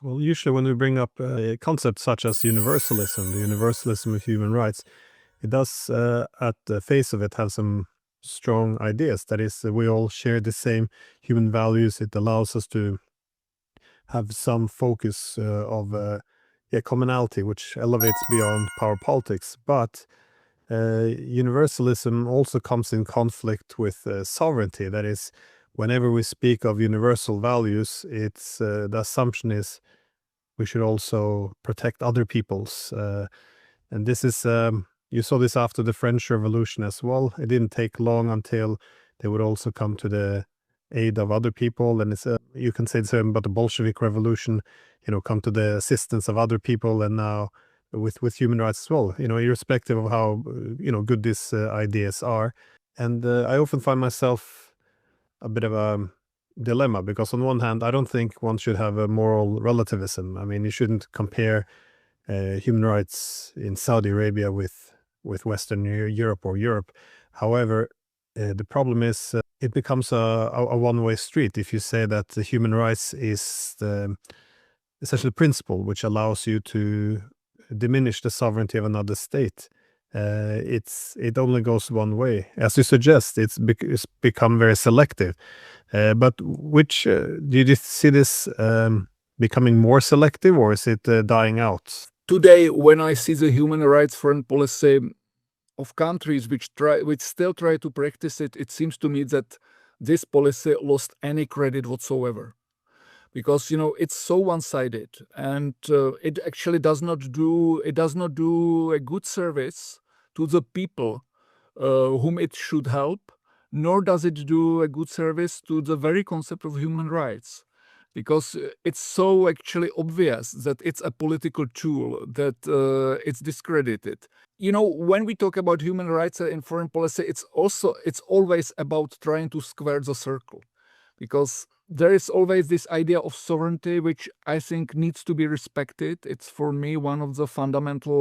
Well, usually when we bring up concepts such as universalism, the universalism of human rights, it does, at the face of it, have some strong ideas. That is, we all share the same human values. It allows us to have some focus of commonality, which elevates beyond power politics. But universalism also comes in conflict with sovereignty. That is, whenever we speak of universal values, it's the assumption is we should also protect other people's. And this is, you saw this after the French Revolution as well. It didn't take long until they would also come to the aid of other people. And it's, you can say the same about the Bolshevik Revolution, come to the assistance of other people. And now with human rights as well, irrespective of how, good these ideas are. And I often find myself a bit of a dilemma, because on one hand, I don't think one should have a moral relativism. I mean, you shouldn't compare human rights in Saudi Arabia with Western Europe or Europe. However, the problem is it becomes a one-way street if you say that the human rights is the essential principle which allows you to diminish the sovereignty of another state. It only goes one way. As you suggest, it's become very selective. But which do you see this becoming more selective, or is it dying out? Today, when I see the human rights foreign policy of countries which still try to practice it, it seems to me that this policy lost any credit whatsoever. Because it's so one-sided, and it actually does not do a good service to the people whom it should help, nor does it do a good service to the very concept of human rights, because it's so actually obvious that it's a political tool, that it's discredited. When we talk about human rights in foreign policy, it's always about trying to square the circle, because there is always this idea of sovereignty, which I think needs to be respected. It's, for me, one of the fundamental